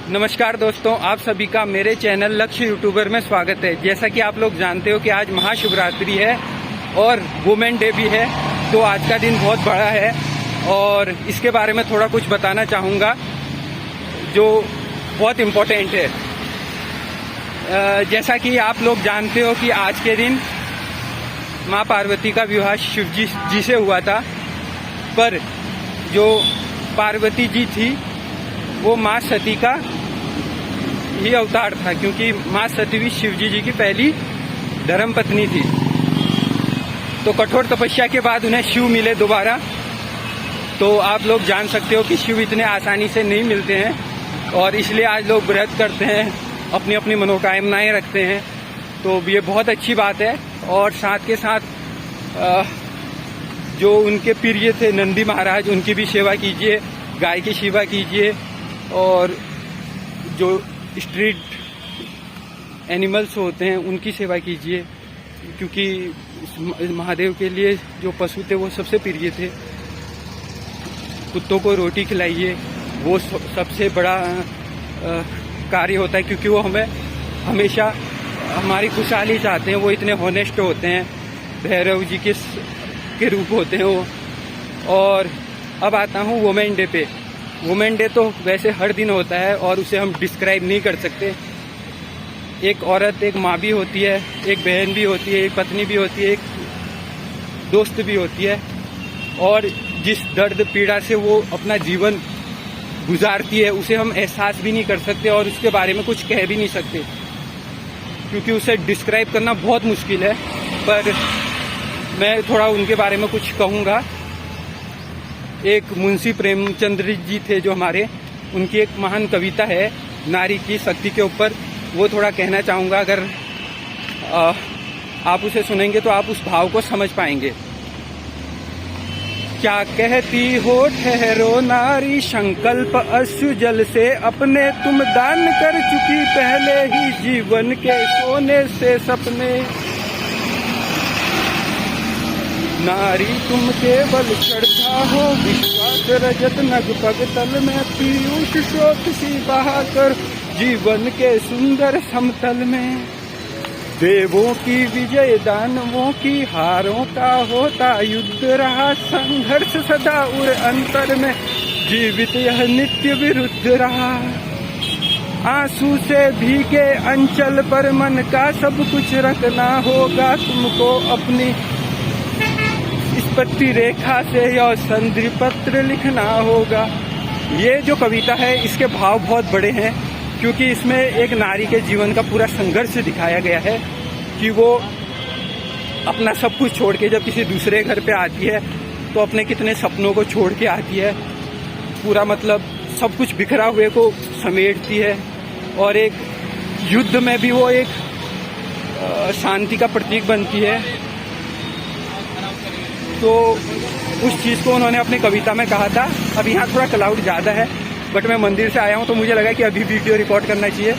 नमस्कार दोस्तों, आप सभी का मेरे चैनल लक्ष्य यूट्यूबर में स्वागत है। जैसा कि आप लोग जानते हो कि आज महाशिवरात्रि है और वुमेन डे भी है, तो आज का दिन बहुत बड़ा है और इसके बारे में थोड़ा कुछ बताना चाहूँगा जो बहुत इम्पोर्टेंट है। जैसा कि आप लोग जानते हो कि आज के दिन माँ पार्वती का विवाह शिव जी से हुआ था, पर जो पार्वती जी थी वो माँ सती का ही अवतार था, क्योंकि माँ सती भी शिव जी की पहली धर्मपत्नी थी। तो कठोर तपस्या के बाद उन्हें शिव मिले दोबारा। तो आप लोग जान सकते हो कि शिव इतने आसानी से नहीं मिलते हैं और इसलिए आज लोग व्रत करते हैं, अपनी अपनी मनोकामनाएं रखते हैं। तो ये बहुत अच्छी बात है। और साथ के साथ जो उनके प्रिय थे नंदी महाराज, उनकी भी सेवा कीजिए, गाय की सेवा कीजिए और जो स्ट्रीट एनिमल्स होते हैं उनकी सेवा कीजिए, क्योंकि महादेव के लिए जो पशु थे वो सबसे प्रिय थे। कुत्तों को रोटी खिलाइए, वो सबसे बड़ा कार्य होता है, क्योंकि वो हमें हमेशा हमारी खुशहाली चाहते हैं। वो इतने हॉनेस्ट होते हैं, भैरव जी के रूप होते हैं वो। और अब आता हूँ वुमेन डे पे। वुमेन डे तो वैसे हर दिन होता है और उसे हम डिस्क्राइब नहीं कर सकते। एक औरत एक माँ भी होती है, एक बहन भी होती है, एक पत्नी भी होती है, एक दोस्त भी होती है। और जिस दर्द पीड़ा से वो अपना जीवन गुजारती है उसे हम एहसास भी नहीं कर सकते और उसके बारे में कुछ कह भी नहीं सकते, क्योंकि उसे डिस्क्राइब करना बहुत मुश्किल है। पर मैं थोड़ा उनके बारे में कुछ कहूँगा। एक मुंशी प्रेमचंद्र जी थे जो हमारे, उनकी एक महान कविता है नारी की शक्ति के ऊपर, वो थोड़ा कहना चाहूँगा। अगर आप उसे सुनेंगे तो आप उस भाव को समझ पाएंगे। क्या कहती हो ठहरो नारी, संकल्प अश्रु जल से अपने तुम दान कर चुकी पहले ही जीवन के सोने से सपने। नारी तुम केवल श्रद्धा हो, विश्वास रजत नग पग तल में, पीयूष शोक सी बहाकर जीवन के सुंदर समतल में। देवों की विजय दानवों की हारों का होता युद्ध रहा, संघर्ष सदा उर अंतर में जीवित यह नित्य विरुद्ध रहा। आंसू से भीगे अंचल पर मन का सब कुछ रखना होगा, तुमको अपनी स्पत्ति रेखा से यह संधि पत्र लिखना होगा। ये जो कविता है इसके भाव बहुत बड़े हैं, क्योंकि इसमें एक नारी के जीवन का पूरा संघर्ष दिखाया गया है कि वो अपना सब कुछ छोड़ के जब किसी दूसरे घर पे आती है तो अपने कितने सपनों को छोड़ के आती है, पूरा मतलब सब कुछ बिखरा हुए को समेटती है। और एक युद्ध में भी वो एक शांति का प्रतीक बनती है। तो उस चीज़ को उन्होंने अपनी कविता में कहा था। अब यहाँ थोड़ा क्लाउड ज़्यादा है, बट मैं मंदिर से आया हूँ तो मुझे लगा कि अभी वीडियो रिकॉर्ड करना चाहिए।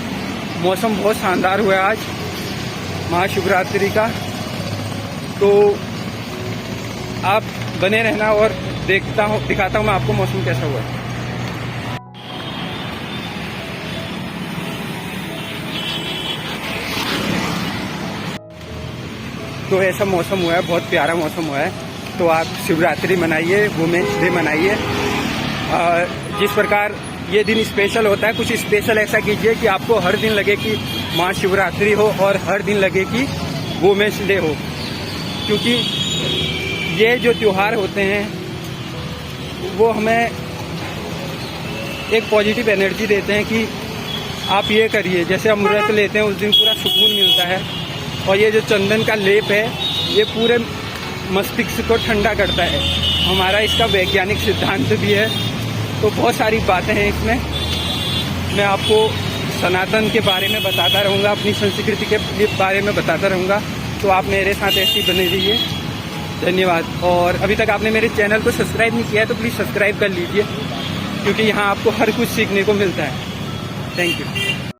मौसम बहुत शानदार हुआ है आज महाशिवरात्रि का। तो आप बने रहना और दिखाता हूँ मैं आपको मौसम कैसा हुआ है। तो ऐसा मौसम हुआ है, बहुत प्यारा मौसम हुआ है। तो आप शिवरात्रि मनाइए, वुमेन्स डे मनाइए। जिस प्रकार ये दिन स्पेशल होता है, कुछ स्पेशल ऐसा कीजिए कि आपको हर दिन लगे कि महाशिवरात्रि हो और हर दिन लगे कि वुमेन्स डे हो, क्योंकि ये जो त्योहार होते हैं वो हमें एक पॉजिटिव एनर्जी देते हैं कि आप ये करिए। जैसे हम व्रत लेते हैं उस दिन पूरा सुकून मिलता है, और ये जो चंदन का लेप है ये पूरे मस्तिष्क को ठंडा करता है। हमारा इसका वैज्ञानिक सिद्धांत भी है। तो बहुत सारी बातें हैं इसमें। मैं आपको सनातन के बारे में बताता रहूँगा, अपनी संस्कृति के बारे में बताता रहूँगा। तो आप मेरे साथ ऐसे ही बने रहिए। धन्यवाद। और अभी तक आपने मेरे चैनल को सब्सक्राइब नहीं किया है तो प्लीज़ सब्सक्राइब कर लीजिए, क्योंकि यहाँ आपको हर कुछ सीखने को मिलता है। Thank you.